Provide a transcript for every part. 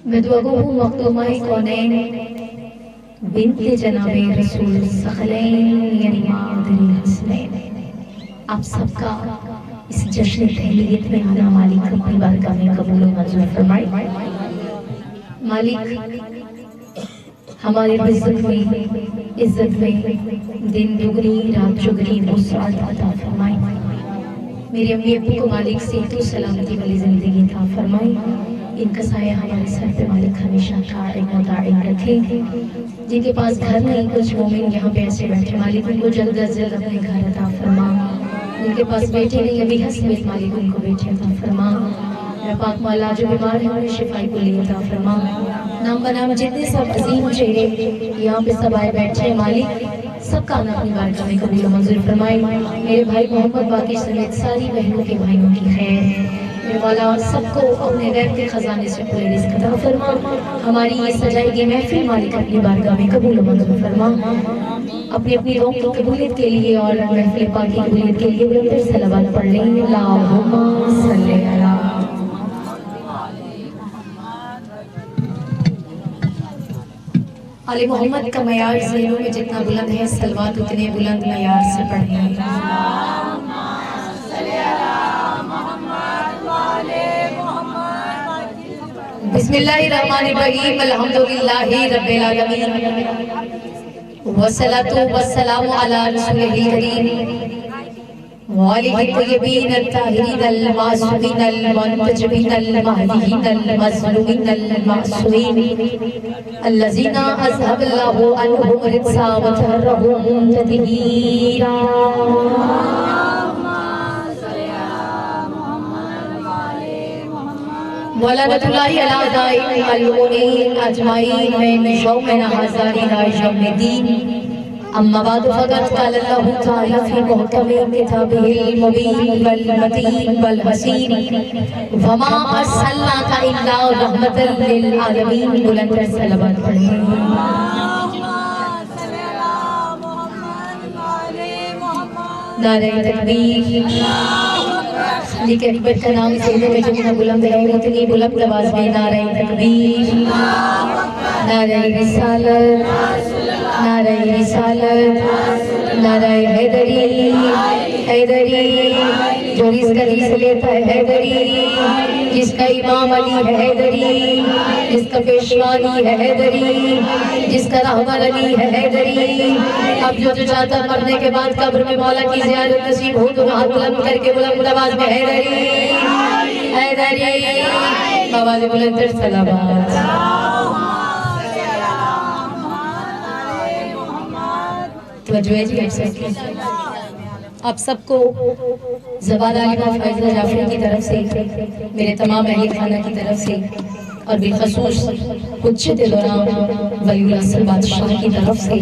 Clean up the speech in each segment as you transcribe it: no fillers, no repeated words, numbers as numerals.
مدوغه مخدومه کونین بنت جناب رسول ثقلین یعنی مادر حسنین، آپ سب کا اس جشن تہلیت میں آنا مالک اپنی بارگاہ میں قبول و منظور فرمائے۔ مالک ہماری عزت میں دن دگنی رات چگنی وسعت عطا فرمائے۔ میرے امی ابو کو مالک صحت و سلامتی والی زندگی عطا فرمائے۔ ان کا سایہ ہمارے سر پہ مالک ہمیشہ قائم و دائم رکھے۔ جن کے پاس گھر نہیں، کچھ مومن یہاں پہ ایسے بیٹھے، مالک ان کو جلد از جلد اپنے گھر عطا فرما۔ ان کے پاس بیٹے نہیں، ابھی حسنیت مالک ان کو بیٹے عطا فرما۔ اے پاک مولا جو بیمار ہیں انہیں شفائی کو لے عطا فرما۔ نام بنام جتنے سب عظیم چہرے یہاں پہ سب آئے بیٹھے ہیں، مالک سب کا آنا اپنی بارگاہ میں قبول و منظور فرمائے۔ میرے بھائی محمد باقی سمیت ساری بہنوں کے بھائیوں کی خیر، میرے مولا سب کو اپنے غیب کے خزانے سے کھلے رزق عطا فرما۔ ہماری یہ سجائی گئی محفل مالک اپنی بارگاہ میں قبول و منظور فرما۔ اپنی اپنی روح کی قبولیت کے لیے اور محفل پاک کی قبولیت کے لیے بلند صلوات پڑھ لیں۔ اللہم صلی علی آل محمد کا معیار ذہنوں میں جتنا بلند ہے، صلوات اتنے بلند معیار سے پڑھیں۔ بسم اللہ الرحمن الرحیم، الحمدللہ رب العالمین، والصلاة والسلام علی رسولہ الکریم وآلہ الطیبین الطاہرین المعصومین المنتجبین المہدیین المظلومین المعصومین الذین اذھب اللہ عنہم الرجس وطہرہم تطہیرا۔ ولعنۃ اللہ علی اعدائہم الملعونین اجمعین من یوم ھذا الی یوم الدین۔ اما بعد فقد قال اللہ تعالی فی محکم کتابہ المبین والمتین والحسین وما ارسلناک الا رحمۃ للعالمین۔ بلند صلوات پڑھیں۔ نعرہ تکبیر۔ خالق اکبر کا نام سینے میں جتنا بلند ہے اتنی بلند آواز میں نعرہ تکبیر، نعرہ رسالت، نعرہ رسالت، نعرہ حیدری، حیدری جو اس کا جس لیتا ہے حیدری، جس کا امام علی ہے حیدری، جس کا پیشوا علی ہے حیدری، جس کا رہبر علی ہے حیدری۔ اب جو چاہتا مرنے کے بعد قبر میں مولا کی زیارت نصیب ہو تو ہاتھ بلند کر کے بلند آواز میں حیدری، حیدری آواز بلند تر صلوات۔ توجہ ہے جی آپ سب کو زبان عالمہ فائزہ جعفری کی طرف سے، میرے تمام اہل خانہ کی طرف سے، اور بالخصوص حجت دوران ولی اللہ بادشاہ کی طرف سے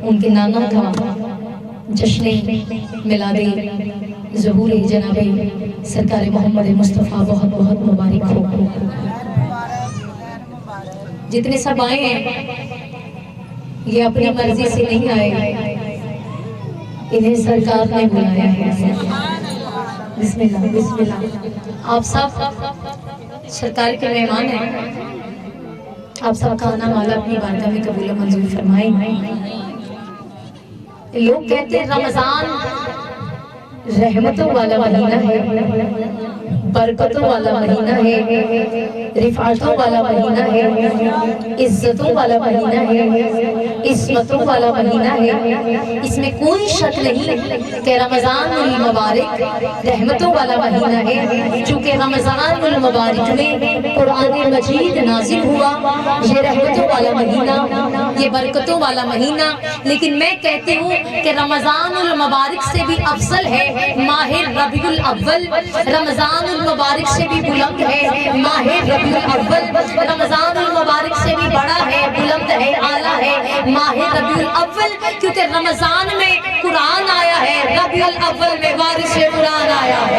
ان کے نانا کا جشن میلاد ظہور جناب سرکار محمد مصطفیٰ بہت بہت مبارک ہو۔ جتنے سب آئے ہیں یہ اپنی مرضی سے نہیں آئے، انہیں سرکار نے بلایا ہے۔ بسم اللہ بسم اللہ۔ آپ سب سرکار کے مہمان ہیں، آپ سب کا آنا مولا اپنی بارگاہ میں قبول و منظور فرمائے۔ لوگ کہتے ہیں رمضان رحمتوں والا مہینہ ہے، برکتوں والا مہینہ ہے، رفعتوں والا مہینہ ہے، عزتوں والا مہینہ ہے، عصمتوں والا مہینہ ہے۔ اس میں کوئی شک نہیں کہ رمضان المبارک رحمتوں والا مہینہ ہے، چونکہ رمضان المبارک میں قرآن مجید نازل ہوا۔ یہ رحمتوں والا مہینہ، یہ برکتوں والا مہینہ، لیکن میں کہتی ہوں کہ رمضان المبارک سے بھی افضل ہے ماہ ربیع الاول، رمضان المبارک سے بھی بلند ہے ماہ ربیع الاول، رمضان المبارک سے بھی بڑا ہے، بلند ہے، اعلیٰ ہے ماہ ربیع الاول، کیونکہ رمضان میں قرآن آیا ہے، ربیع الاول میں وارث قرآن آیا ہے۔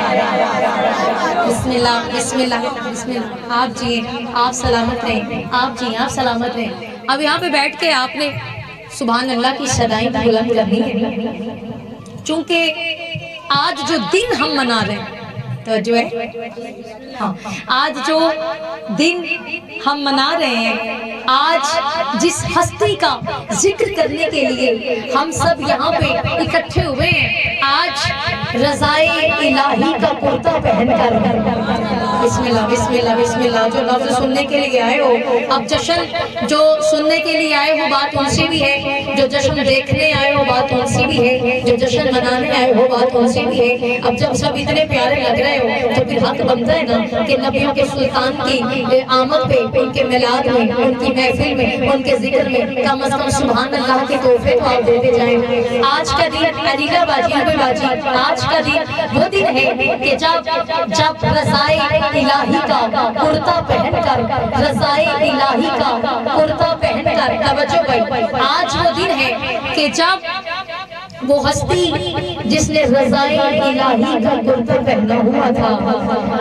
بسم اللہ بسم اللہ بسم اللہ۔ آپ جی آپ سلامت رہیں، آپ جی آپ سلامت رہیں۔ اب یہاں پہ بیٹھ کے آپ نے سبحان اللہ کی صدائیں بلند کرنی ہے، چونکہ آج جو دن ہم منا رہے ہیں توجہ ہے؟ ہاں، آج جو دن ہم منا رہے ہیں، آج جس ہستی کا ذکر کرنے کے لیے ہم سب یہاں پہ اکٹھے ہوئے ہیں، آج رضائے الہی کا کرتا پہن کر، بسم اللہ بسم اللہ بسم اللہ، جو لفظ سننے کے لیے آئے ہو، اب جشن جو سننے کے لیے آئے ہو بات ان سے بھی ہے، جو جشن دیکھنے آئے ہو بات ان سے بھی ہے، جو جشن منانے آئے ہو بات ان سے بھی ہے۔ اب جب سب اتنے پیارے لگ رہے ہو تو پھر حق بنتا ہے نا کہ نبیوں کے سلطان کی آمد پہ، ان کے میلاد میں، ان کی محفل میں، ان کے ذکر میں کم از کم سبحان اللہ کے تحفے تو آپ دیتے جائیں۔ آج کا دن علیلہ باجی ہوئے باجی، آج کا دن وہ دن ہے کہ جب رضائے الہی کا کرتا پہن کر، رضائے الہی کا کرتا پہن کر، توجہ بھائی، آج وہ دن ہے کہ جب وہ ہستی جس نے رضائے الہی کا کرتا پہنا ہوا تھا،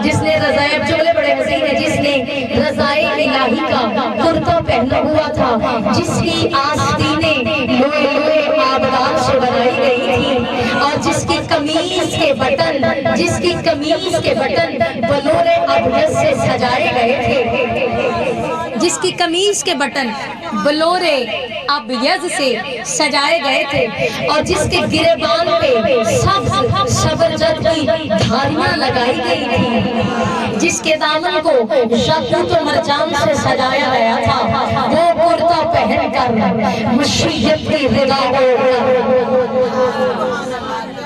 جس نے رضائے، اب جملے بڑے حسین ہیں، جس نے رضائے الہی کا کرتا پہنا ہوا تھا، جس کی آستینیں لوہے لوہے آبدار سے بنائی گئی تھی، اور جس کی قمیص کے بٹن بلور ابیض سے سجائے گئے تھے، جس کی قمیص کے بٹن بلور ابیض سے سجائے گئے تھے، اور جس کے گریبان پہ سبز زبرجد کی دھاریاں لگائی گئی تھی، جس کے دامن کو یاقوت و مرجان سے سجایا گیا تھا، وہ کرتا پہن کر مشیت کی رضا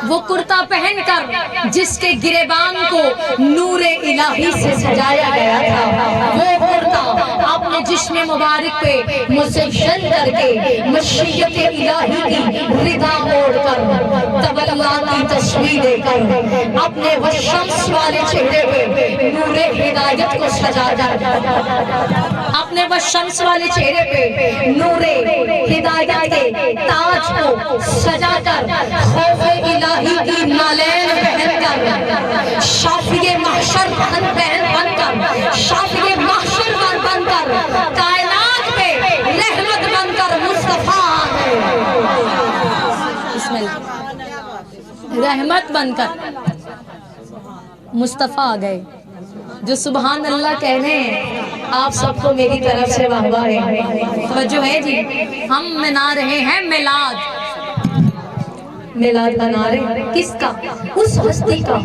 وہ کرتا پہن کر جس کے گریبان کو نور الہی سے سجایا گیا تھا، وہ کرتا اپنے جسم مبارک پہ مزین کر کے مشیت الہی کی رضا اوڑھ کر، تولا کی تصویر دے کر، اپنے والشمس والے چہرے پہ نور ہدایت کو سجا کر، اپنے والشمس والے چہرے پہ نور ہدایت کے تاج کو سجا کر، خوف الہی کی نالین پہن کر، شافی محشر بن کر، شافی محشر بن کر، کائنات پہ رحمت بن کر مصطفیٰ ہے، بسم اللہ، رحمت بن کر مصطفیٰ آ گئے، جو سبحان اللہ کہنے ہیں۔ آپ سب کو میری طرف سے واہ واہ ہے، توجہ ہے جی، ہم منا رہے ہیں میلاد، میلاد بنا رہے ہیں کس کا؟ اس ہستی کا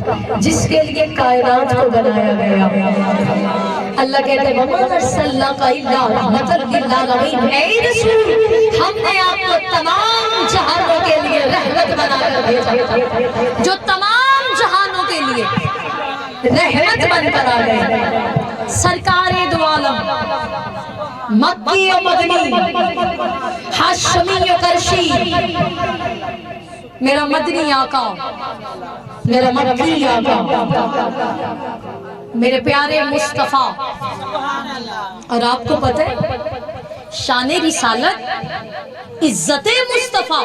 جس کے لیے کائنات کو بنایا گیا۔ اللہ کہتے ہیں وَمَا أَرْسَلْنَاكَ إِلَّا رَحْمَةً لِلْعَالَمِينَ، اے رسول ہم نے آپ کو تمام جہانوں کے لیے رحمت بنا دیا، جو تمام جہانوں کے لیے رحمت بن کر آ گئے۔ سرکار دو عالم، مکی و مدنی، ہاشمی و قرشی، میرا مدنی آقا، میرا مکی آقا، میرے پیارے مصطفیٰ۔ اور آپ کو پتہ ہے شان رسالت، عزت مصطفیٰ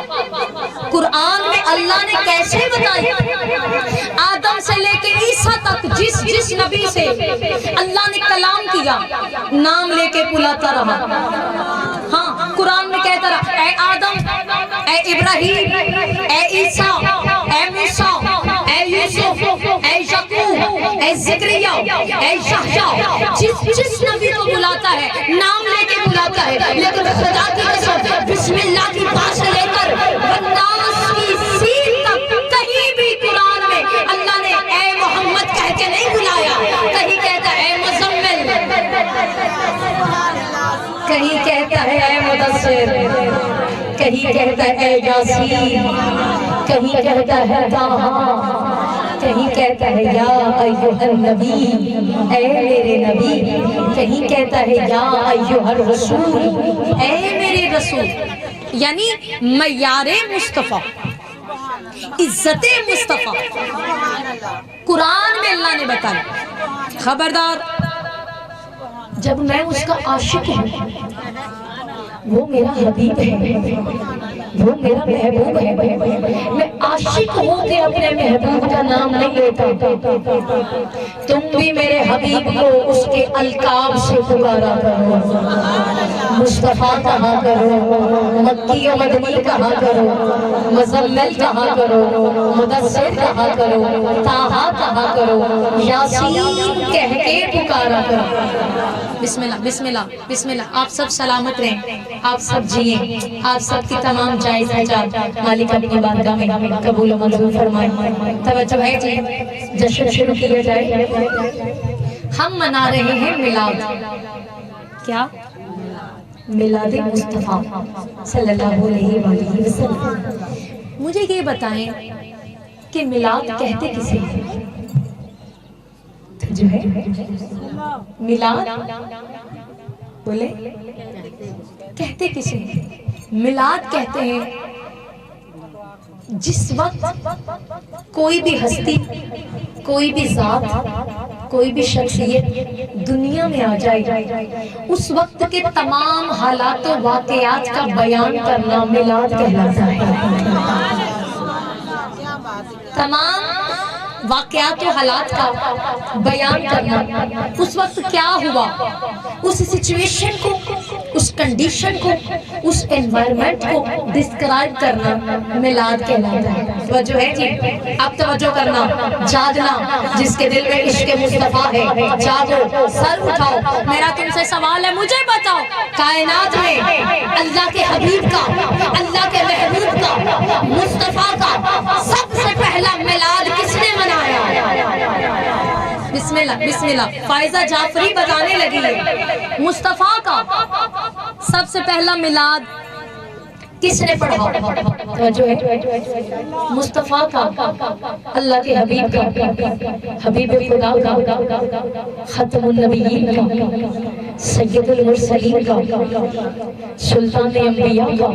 قرآن میں اللہ نے کیسے بتائی؟ آدم سے لے کے عیسیٰ تک جس نبی سے اللہ نے کلام کیا، نام لے کے بلاتا رہا۔ ہاں، قرآن میں کہتا رہا اے آدم، اے ابراہیم، اے عیسیٰ، اے موسیٰ، اے یوسف، اے یعقوب، اے زکریا، اے یحییٰ، جس نبی کو بلاتا ہے نام لے کے بلاتا ہے، لیکن خدا کی قسم بسم اللہ کی پاس لے کر والناس کی سین تک کہیں بھی قرآن میں اللہ نے اے محمد کہہ کے نہیں بلایا، کہیں کہتا ہے اے مزمل، کہیں کہتا ہے اے مدثر، کہیں کہتا ہے اے یاسین، کہیں کہتا ہے طٰہٰ، کہیں کہتا ہے یا ایھا النبی، اے میرے نبی، کہیں کہتا ہے یا ایھا الرسول، اے میرے رسول، یعنی معیار مصطفیٰ، عزت مصطفیٰ قرآن میں اللہ نے بتایا۔ خبردار، جب میں اس کا عاشق ہوں، وہ میرا حبیب ہے، وہ میرا محبوب ہے، میں عاشق ہوں کہ اپنے محبوب کا نام نہیں لیتا۔ تم بھی میرے حبیب کو اس کے القاب سے پکارا کرو، مصطفیٰ کہا کرو، مکی و مدنی کہا کرو، مزمل کہا کرو، مدثر کہا کرو، طٰہٰ کہا کرو، یاسین کہہ کے پکارا کرو۔ بسم اللہ بسم اللہ بسم اللہ۔ آپ سب سلامت رہیں، آپ سب جئیں، آپ سب کی تمام جائز حاجات مالک اپنی بارگاہ میں قبول و منظور فرمائے۔ توجہ ہے جی، جشن شروع کیا جائے۔ ہم منا رہے ہیں میلاد، کیا؟ میلاد مصطفیٰ صلی اللہ علیہ وآلہ وسلم۔ مجھے یہ بتائیں کہ میلاد کہتے کسے ہیں؟ جو ہے میلاد بولے کہتے کسے ہیں؟ میلاد کہتے ہیں جس وقت کوئی بھی ہستی، کوئی بھی ذات، کوئی بھی شخصیت دنیا میں آ جائے، اس وقت کے تمام حالات و واقعات کا بیان کرنا میلاد کہلاتا ہے۔ تمام واقعات و حالات کا بیان کرنا، اس وقت کیا ہوا، اس سچویشن کو، اس کنڈیشن کو، اس انوائرمنٹ کو ڈسکرائب کرنا میلاد کہلاتا ہے۔ توجہ ہے جی، اب توجہ کرنا، جاگنا، جس کے دل میں عشق مصطفیٰ ہے جاگو، سر اٹھاؤ۔ میرا تم سے سوال ہے، مجھے بتاؤ کائنات میں اللہ کے حبیب کا، اللہ کے محبوب کا، مصطفیٰ کا سب سے پہلا میلاد کس نے منایا؟ بسم اللہ بسم اللہ۔ فائزہ جعفری بتانے لگی ہے مصطفیٰ کا سب سے پہلا میلاد کس نے پڑھا؟ توجہ ہے، مصطفیٰ کا، اللہ کے حبیب کا، حبیب خدا کا، ختم النبیین کا، سید المرسلین کا، سلطان انبیاء کا،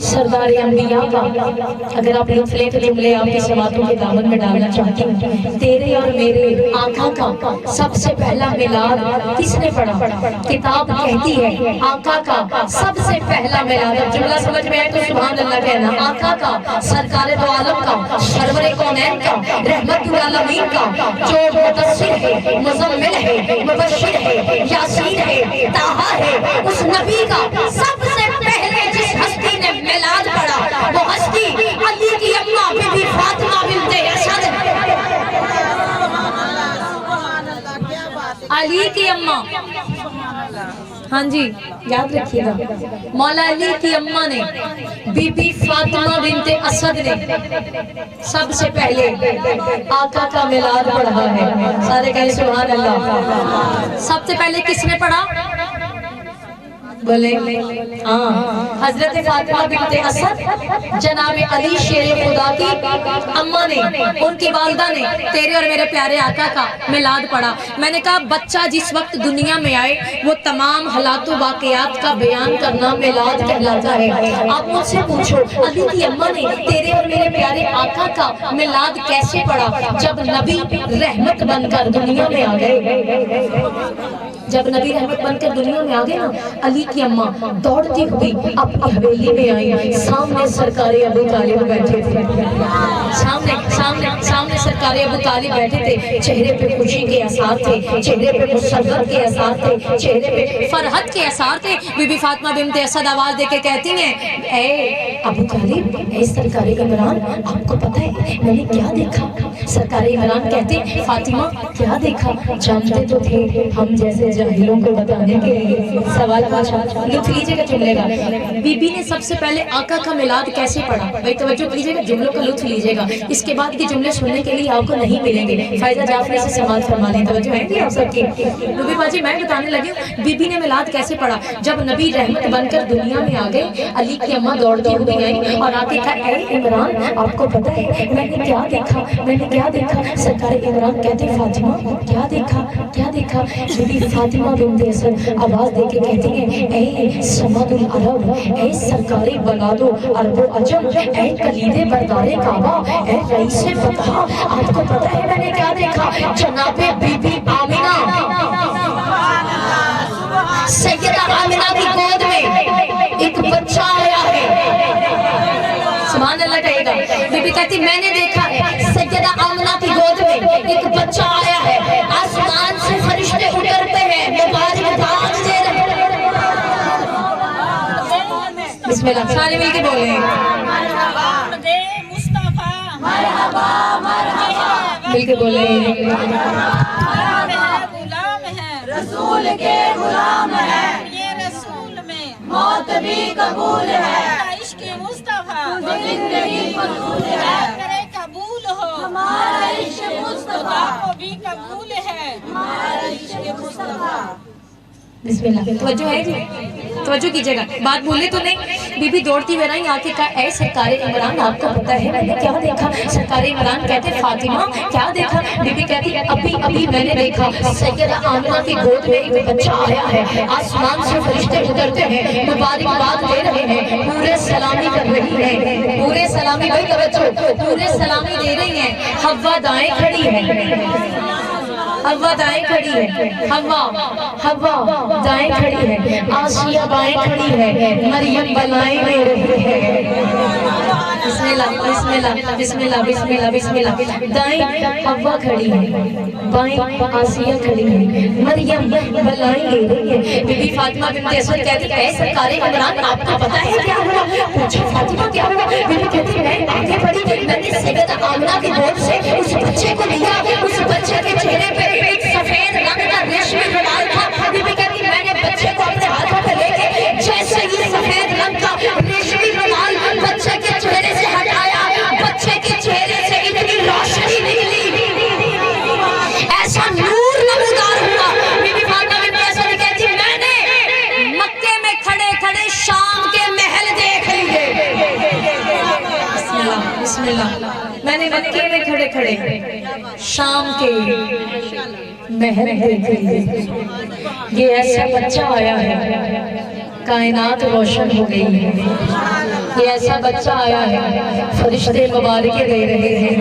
سردار انبیاء کا۔ اگر آپ لطف لیں تو جملے آپ کی سماعتوں کے دامن میں ڈالنا چاہتی ہوں۔ تیرے اور میرے آقا کا سب سے پہلا میلاد کس نے پڑھا؟ کتاب کہتی ہے آقا کا سب سے پہلا میلاد۔ اب جملہ سمجھ میں آئے تو سبحان اللہ کہنا۔ آقا کا، سرکار دو عالم کا، سرور کونین کا، رحمت العالمین کا، جو مدثر ہے، مزمل ہے، مبشر ہے، یاسین ہے، طٰہٰ ہے، اس نبی کا سب سے پہلے جس ہستی نے میلاد پڑھا وہ ہستی علی کی اماں بی بی فاطمہ بنت اسد۔ علی کی اماں، ہاں جی یاد رکھیے گا، مولا علی کی اماں نے، بی بی فاطمہ بنت اسد نے سب سے پہلے آقا کا میلاد پڑھا ہے۔ سارے کہیں سبحان اللہ۔ سب سے پہلے کس نے پڑھا؟ بولے حضرت فاطمہ بنت اسد، جناب علی شیر خدا کی اماں نے، ان کی والدہ نے تیرے اور میرے پیارے آقا کا میلاد پڑھا۔ میں نے کہا بچہ جس وقت دنیا میں آئے وہ تمام حالات و واقعات کا بیان کرنا میلاد کہلاتا ہے۔ آپ مجھ سے پوچھو علی کی اماں نے تیرے اور میرے پیارے آقا کا میلاد کیسے پڑھا؟ جب نبی رحمت بن کر دنیا میں آ گئے، جب نبی رحمت بن کر دنیا میں آگئے نا، علی کی اماں دوڑتی ہوئی اپنی حویلی میں آئی، سامنے سرکار ابو طالب بیٹھے تھے، سامنے سرکار ابو طالب بیٹھے تھے، چہرے پہ خوشی کے اثار تھے، چہرے پہ مسرت کے اثار تھے، چہرے پہ فرحت کے اثار تھے۔ بی بی فاطمہ بنت اسد آواز دے کے کہتی ہیں، اے ابو طالب، اے سرکار عمران، آپ کو پتہ ہے میں نے کیا دیکھا؟ سرکار عمران کہتے ہیں فاطمہ کیا دیکھا؟ جانتے تو تھے ہم جیسے جاہلوں کو بتانے کے لیے سوال پوچھا۔ لطف لیجیے گا جملے کا، بی بی نے سب سے پہلے آقا کا میلاد کیسے پڑھا؟ بھائی توجہ کیجیے گا، جملوں کا لطف لیجیے گا، اس کے بعد کے جملے سننے کے لیے آپ کو نہیں ملیں گے۔ فائزہ جعفری سے سماعت فرما لیں، توجہ ہے کہ آپ سب کی؟ نبی باجی میں بتانے لگی ہوں بی بی نے میلاد کیسے پڑھا۔ جب نبی رحمت بن کر دنیا میں آ گئے، علی کی اماں دوڑتی ہوئی آئی اور آ کے کہا، اے عمران آپ کو پتہ ہے میں نے کیا دیکھا؟ میں نے کیا دیکھا؟ سرکار عمران کہتے فاطمہ کیا دیکھا؟ کیا دیکھا؟ بی بی فاطمہ بنت اسد آواز دے کے کہتی ہیں، اے سمد العرب، اے سرکاری بلادو عرب و عجم، اے کلید بردار کعبہ، اے رئیس فتح، آپ کو پتہ ہے میں نے کیا دیکھا؟ جناب بی بی آمینہ، سیدہ آمینہ کی گود میں ایک بچہ آیا ہے، کہتی میں نے دیکھا ہے سیدہ آمنہ کی گود میں ایک بچہ آیا ہے، آسمان سے فرشتے اترتے ہیں، مبارک باد دے رہے ہیں۔ بسم اللہ، سارے مل کے بولیں مصطفیٰ مرحبا مرحبا، مل کے بولیں غلام ہے، رسول کے غلام ہے، یہ رسول میں موت بھی قبول ہے، عشق مصطفیٰ زندگی قبول ہے، کرے قبول ہو ہمارا عشق مصطفیٰ کو بھی قبول ہے ہمارا عشق مصطفیٰ۔ بسم اللہ، توجہ ہے جی، توجہ کیجئے گا، بات بولے تو نہیں۔ بی بی دوڑتی ہوئے رہی آ کے کہا اے سرکار عمران آپ کو پتہ ہے میں نے کیا دیکھا؟ سرکار عمران کہتے فاطمہ کیا دیکھا؟ بی بی کہتی ابھی میں نے دیکھا سیدہ آمنہ کی گود میں ایک بچہ آیا ہے، آسمان سے فرشتے اترتے ہیں، مبارکباد دے رہے ہیں، پورے سلامی کر رہی ہیں، پورے سلامی بھائی توجہ، پورے سلامی دے رہی ہیں۔ حوا دائیں کھڑی ہے، حوا دائیں کھڑی ہے، حوا دائیں کھڑی ہے، آسیہ بائیں کھڑی ہے، مریم بلائیں دے رہی ہے۔ بسم اللہ بسم اللہ بسم اللہ بسم اللہ بسم اللہ، دائیں حوا کھڑی ہے، بائیں آسیہ کھڑی ہے، مریم بلائیں دے رہی ہے۔ بی بی فاطمہ بنت اسد کہتی اے سرکار عمران آپ کو پتہ ہے کیا ہوا؟ پوچھا فاطمہ کیا ہوا؟ بی بی کہتی میں آگے بڑھی، میں نے سیدہ آمنہ کی گود سے اس بچے کو لیا، اس بچے کے چہرے پہ ایک سفید رنگ کا ریشمی رومال تھا۔ بی بی کہتی میں نے بچے کو اپنے ہاتھوں پہ لے کے جیسے ہی سفید رنگ کا ریشمی رومال بچے کے چہرے سے ہٹایا، بچے کے چہرے سے اتنی روشنی نکلی، ایسا نور نمودار ہوا۔ بی بی فاطمہ بنت اسد کہتی میں نے مکے میں کھڑے کھڑے شام کے محل دیکھ لیے۔ بسم اللہ بسم اللہ، میں نے مکے میں کھڑے کھڑے شام کے محل دیکھ لیے۔ یہ ایسا بچہ آیا ہے کائنات روشن ہو گئی ہے، یہ ایسا بچہ آیا ہے فرشتے مبارکے دے رہے ہیں،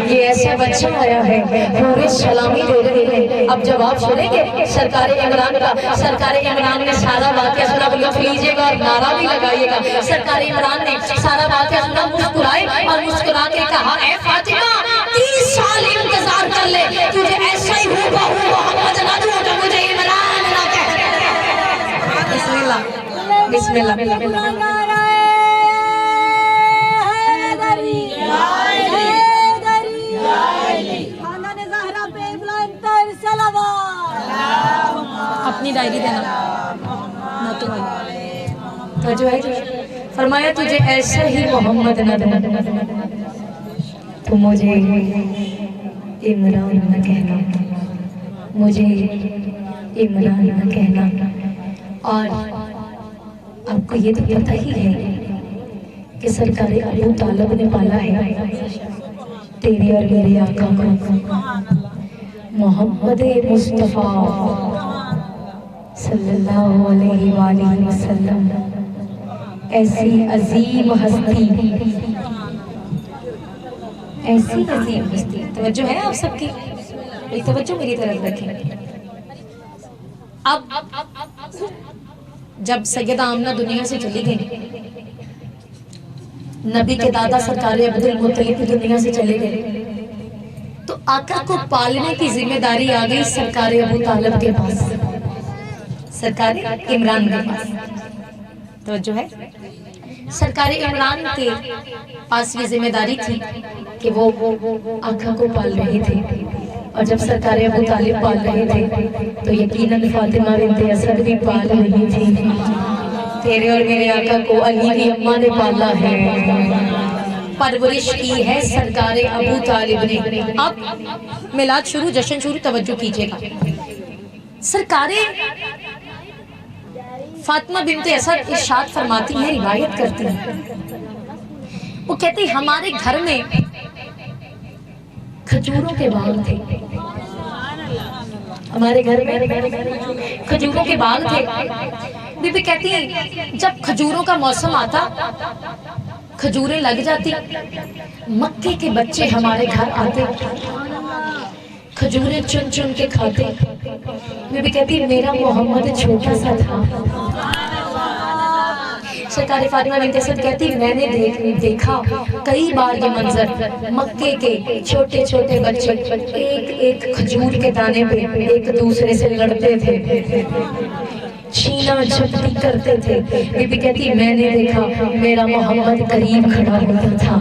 یہ ایسا بچہ آیا ہے پورے سلامی دے رہے ہیں۔ اب جب آپ سنیں گے سرکار عمران کا، سرکار عمران نے سارا واقعہ سنا، لطف لیجئے گا اور نعرہ بھی لگائیے گا۔ سرکار عمران نے سارا واقعہ سنا، مسکرائے اور مسکرا کے کہا اے فاطمہ 30 سال انتظار کر لے، تجھے ایسا ہی ہو بہو محمد نہ دوں تو مجھے عمران نہ کہہ۔ بسم اللہ بسم اللہ۔ اپنی ڈائری دینا نہ تمہاری توجہ ہے، فرمایا تجھے ایسا ہی محمد نہ دوں تو مجھے عمران نہ کہنا، مجھے عمران نہ کہنا۔ اور آپ کو یہ تو پتہ ہی ہے کہ سرکار ابو طالب نے پالا ہے تیرے اور میرے آقا کو، محمد مصطفیٰ صلی اللہ علیہ وآلہ وسلم، ایسی عظیم ہستی، ایسی عظیم ہستی۔ توجہ ہے آپ سب کی؟ ایک توجہ میری طرف رکھیں۔ اب جب سیدہ آمنہ دنیا سے چلی گئی، نبی کے دادا سرکار عبد المطلب دنیا سے چلے گئے، تو آقا کو پالنے کی ذمہ داری آ گئی سرکار ابو طالب کے پاس، سرکار عمران کے پاس۔ توجہ ہے، سرکار عمران کے پاس یہ ذمہ داری تھی کہ وہ آقا کو پال رہے تھے، اور جب سرکار ابو طالب پال رہے تھے تو یقیناً فاطمہ بنت اسد بھی پال رہی تھی۔ تیرے اور میرے آقا کو علی کی اماں نے پالا ہے، پرورش کی ہے سرکار ابو طالب نے۔ اب میلاد شروع، جشن شروع، توجہ کیجئے گا۔ سرکار فاطمہ بنت اسد ارشاد فرماتی ہیں، روایت کرتی ہیں، وہ کہتے ہیں ہمارے گھر میں کھجوروں کے باغ تھے، ہمارے گھر میں کھجوروں کے باغ تھے۔ بی بی کہتی ہیں جب کھجوروں کا موسم آتا، کھجوریں لگ جاتی، مکے کے بچے ہمارے گھر آتے، کھجوریں چن چن کے کھاتے۔ بی بی کہتی میرا محمد چھوٹا سا تھا، سرکار فاطمہ بنت اسد کہتی میں نے دیکھا کئی بار یہ منظر، مکے کے چھوٹے چھوٹے بچے ایک ایک کھجور کے دانے پہ ایک دوسرے سے لڑتے تھے، چھینا جھپٹی کرتے تھے۔ بی بی کہتی میں نے دیکھا میرا محمد قریب کھڑا ہوتا تھا،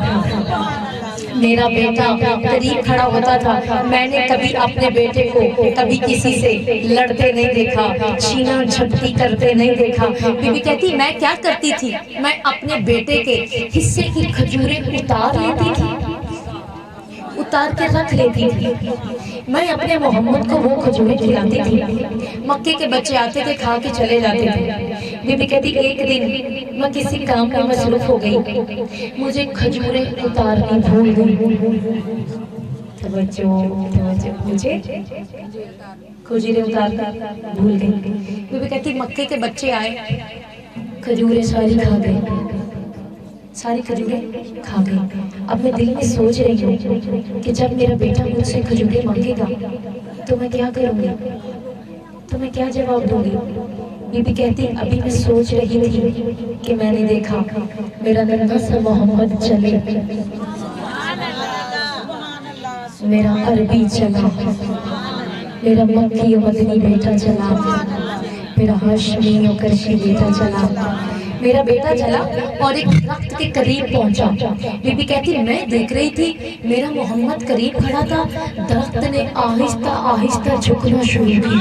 میرا بیٹا قریب کھڑا ہوتا تھا، میں نے کبھی اپنے بیٹے کو کبھی کسی سے لڑتے نہیں دیکھا، چھینا جھپٹی کرتے نہیں دیکھا۔ بی بی کہتی میں کیا کرتی تھی، میں اپنے بیٹے کے حصے کی کھجوریں اتار لیتی تھی، اتار کے رکھ لیتی تھی، میں اپنے محمد کو وہ کھجوریں کھلاتی تھی، مکے کے بچے آتے تھے کھا کے چلے جاتے تھے۔ بی بی کہتی ایک دن میں کسی کام میں مصروف ہو گئی، مجھے کھجوریں اتارنی بھول گئی، توجہ مجھے کھجوریں اتارنا بھول گئی۔ بی بی کہتی مکے کے بچے آئے، کھجوریں ساری کھا گئے، ساری کھجوریں کھا گئی۔ اب میں دل میں سوچ رہی ہوں کہ جب میرا بیٹا مجھ سے کھجوریں مانگے گا تو میں کیا کروں گی، تو میں کیا جواب دوں گی۔ بی بی کہتی ابھی میں سوچ رہی تھی کہ میں نے دیکھا میرا ننھا سا محمد چلے، میرا عربی چلا، میرا مکی و مدنی بیٹا چلا، میرا ہاشمی و کرشی بیٹا چلا، میرا بیٹا چلا اور ایک درخت کے قریب پہنچا۔ بی بی کہتی میں دیکھ رہی تھی میرا محمد قریب کھڑا تھا، درخت نے آہستہ آہستہ جھکنا شروع کیا،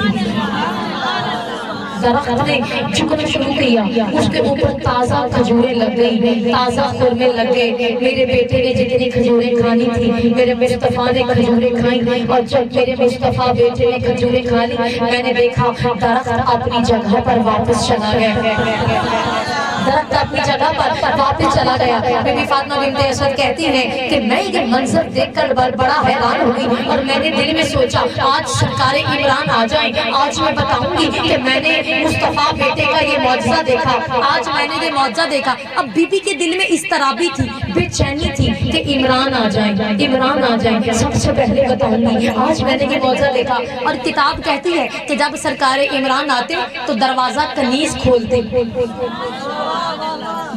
درخت نے جھکنا شروع کیا، اس کے اوپر تازہ کھجوریں لگ گئی، تازہ خرمے لگ گئے۔ میرے بیٹے نے جتنی کھجوریں کھانی تھی میرے مصطفیٰ نے کھجوریں کھائیں، اور جب میرے مصطفیٰ بیٹے نے کھجوریں کھا لی میں نے دیکھا درخت اپنی جگہ پر واپس چلا گیا، درخت اپنی جگہ پر واپس چلا گیا۔ بی بی فاطمہ بنت اسد کہتی ہیں کہ میں یہ منظر دیکھ کر بڑا حیران ہوئی، اور میں نے دل میں سوچا آج سرکار عمران آ جائیں، آج میں بتاؤں گی کہ میں نے مصطفیٰ بیٹے کا یہ معجزہ دیکھا، آج میں نے یہ معجزہ دیکھا۔ اب بی بی کے دل میں اضطرابی تھی، بے چینی تھی کہ عمران آ جائیں، عمران آ جائیں، سب سے پہلے بتاؤں گی آج میں نے یہ معجزہ دیکھا۔ اور کتاب کہتی ہے کہ جب سرکار عمران آتے تو دروازہ کنیز کھولتے،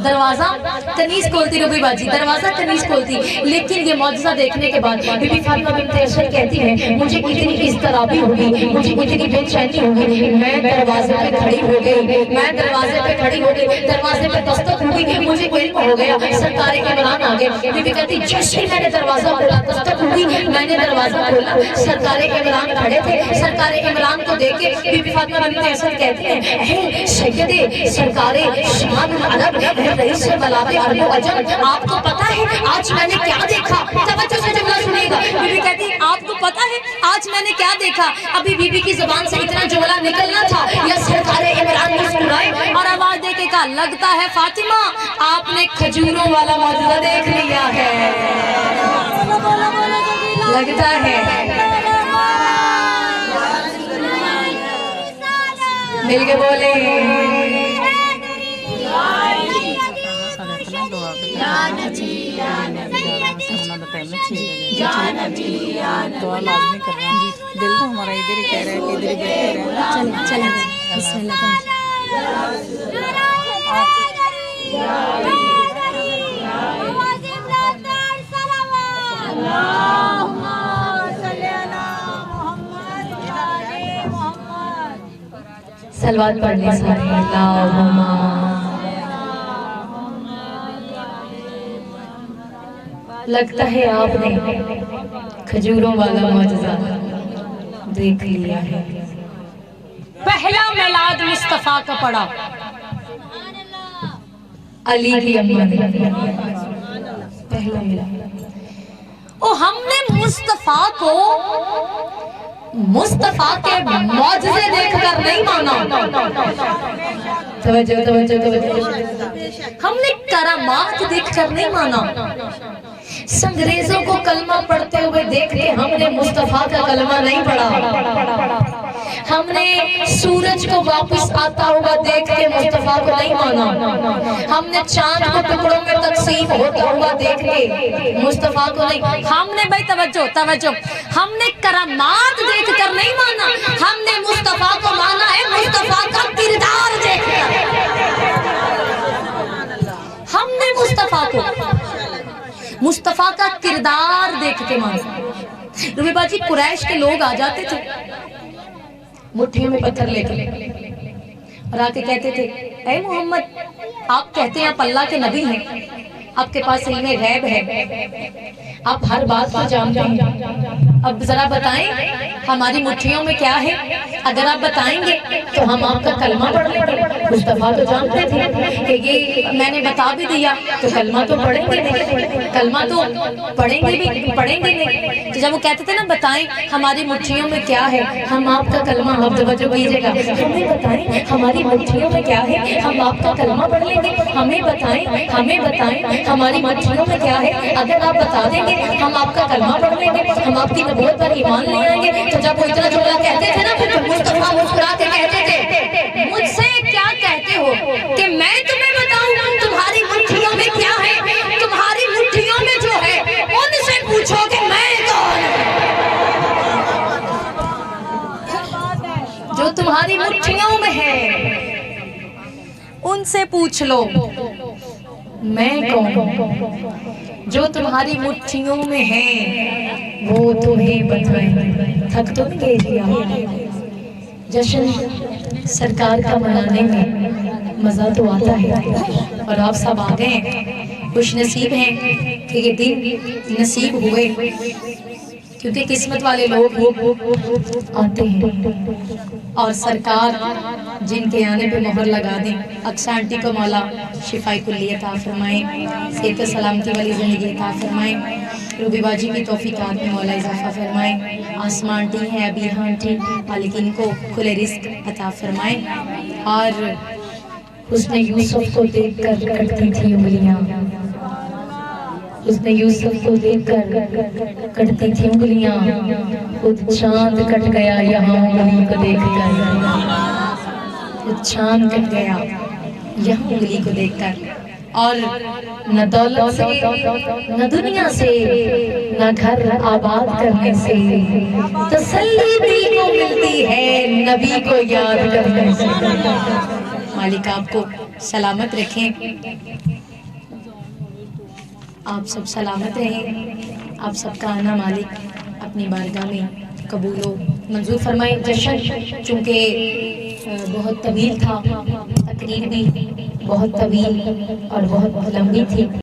دروازہ کنیز کھولتی، ربی باجی دروازہ کنیز کھولتی۔ لیکن یہ معجزہ دیکھنے کے بعد بی بی فاطمہ بنت اسد کہتی ہے مجھے اتنی اضطرابی ہوگی، مجھے اتنی بے چینی ہوگی، میں دروازے پہ کھڑی ہو گئی، میں دروازے پہ کھڑی ہو گئی، دروازے پہ دستک ہوئی، مجھے علم ہو گیا سرکار عمران آ گئے۔ بی بی کہتی جیسے ہی میں نے دروازہ کھولا، دستک ہوئی، میں نے دروازہ کھولا، سرکار عمران کھڑے تھے۔ سرکار عمران کو دیکھ کے بی بی فاطمہ بنت اسد کہتی ہیں اے سیدے سرکار شمال العرب رئیس بلاد عرب و عجم، آپ کو پتہ ہے آج میں نے کیا دیکھا؟ توجہ سے جملہ سنیے گا۔ بی بی کہتی آپ کو پتہ ہے آج میں نے کیا دیکھا؟ ابھی بی بی کی زبان سے اتنا جملہ نکلنا تھا یا سرکار عمران مسکرائے اور آواز دے کے کہا لگتا ہے فاطمہ آپ نے کھجوروں والا معجزہ دیکھ لیا ہے، لگتا ہے۔ مل کے بولے دعا لازمی کر رہے ہیں، دل تو ہمارا ادھر ہی کہہ رہا ہے کہ ادھر ہی بیٹھے رہے۔ چلیں بسم اللہ۔ صلوات پڑھنے سارے اللہم۔ لگتا ہے آپ نے کھجوروں والا معجزہ دیکھ لیا ہے۔ پہلا میلاد مصطفیٰ کا پڑا علی کی اماں نے، پہلا میلاد۔ اور ہم نے مصطفیٰ کو مصطفیٰ کے معجزے دیکھ کر نہیں مانا، توجہ توجہ توجہ، ہم نے کرامات دیکھ کر نہیں مانا۔ سنگریزوں کو کلمہ پڑھتے ہوئے دیکھ کے ہم نے مصطفیٰ کا کلمہ نہیں پڑھا، ہم نے سورج کو واپس آتا ہوا دیکھ کے مصطفیٰ کو نہیں مانا، ہم نے چاند کو ٹکڑوں میں تقسیم ہوتا ہوا دیکھ کے مصطفیٰ کو نہیں، ہم نے بھائی توجہ توجہ، ہم نے کرامات دیکھ کر نہیں مانا، ہم نے مصطفیٰ کو مانا ہے مصطفیٰ کا کردار دیکھ کر۔ مصطفیٰ کا کردار دیکھ کے مانگا۔ روبی باجی قریش کے لوگ آ جاتے تھے مٹھیوں میں پتھر لے کر اور آ کے کہتے تھے اے محمد آپ کہتے ہیں آپ اللہ کے نبی ہیں، آپ کے پاس علم غیب ہے، آپ ہر بات کو جانتے ہیں، اب ذرا بتائیں ہماری مٹھیوں میں کیا ہے، اگر آپ بتائیں گے تو ہم آپ کا کلمہ پڑھ لیں گے۔ مصطفیٰ تو جانتے تھے کہ یہ میں نے بتا بھی دیا تو کلمہ تو پڑھیں گے نہیں، کلمہ تو پڑھیں گے نہیں۔ تو جب وہ کہتے تھے نا بتائیں ہماری مٹھیوں میں کیا ہے، ہم آپ کا کلمہ، آپ توجہ کیجیے گا، ہمیں بتائیں ہماری مٹھیوں میں کیا ہے، ہم آپ کا کلمہ پڑھ لیں گے، ہمیں بتائیں ہماری مٹھیوں میں کیا ہے، اگر آپ بتا دیں گے ہم آپ کا کلمہ پڑھ لیں گے، ہم آپ کی نبوت پر ایمان لے آئیں گے۔ تو جب وہ اتنا جملہ کہتے تھے نا پھر مصطفیٰ مسکرا کے کہتے تھے مجھ سے کیا کہتے ہو کہ میں تمہیں بتاؤں تمہاری مٹھیوں میں کیا ہے، تمہاری مٹھیوں میں جو ہے ان سے پوچھو کہ میں کون ہوں، جو تمہاری مٹھیوں میں ہے ان سے پوچھ لو میں کون ہوں، جو تمہاری مٹھیوں میں ہے وہ تمہیں بتائیں۔ تھک تو نہیں گئے جی آپ؟ جشن سرکار کا منانے میں مزہ تو آتا ہے، اور آپ سب آ گئے، خوش نصیب ہیں کہ یہ دن نصیب ہوئے، کیونکہ قسمت والے لوگ آتے ہیں، اور سرکار جن کے آنے پہ مہر لگا دیں۔ اقصی آنٹی کو مولا شفاء کلی عطا فرمائیں، صحت و سلامتی والی زندگی عطا فرمائیں، روبی باجی کی توفیقات میں مولا اضافہ فرمائیں، آسماں آنٹی ہیں ابھی آنٹی مالک ان کو کھلے رزق عطا فرمائیں، اور حسن یوسف کو دیکھ کر کٹتی تھی انگلیاں، حسن یوسف کو دیکھ کر کٹتی تھی انگلیاں، خود چاند کٹ گیا یہاں انگلی کو دیکھ کر، خود چاند کٹ گیا یہاں انگلی کو دیکھ کر، اور نہ دولت سے نہ دنیا سے نہ گھر آباد کرنے سے تسلی دل کو ملتی ہے نبی کو یاد کرنے سے۔ مالک آپ کو سلامت رکھیں، آپ سب سلامت رہیں، آپ سب کا آنا مالک اپنی بارگاہ میں قبول و منظور فرمائیں۔ جشن چونکہ بہت طویل تھا، تقریر بھی بہت طویل اور بہت لمبی تھی،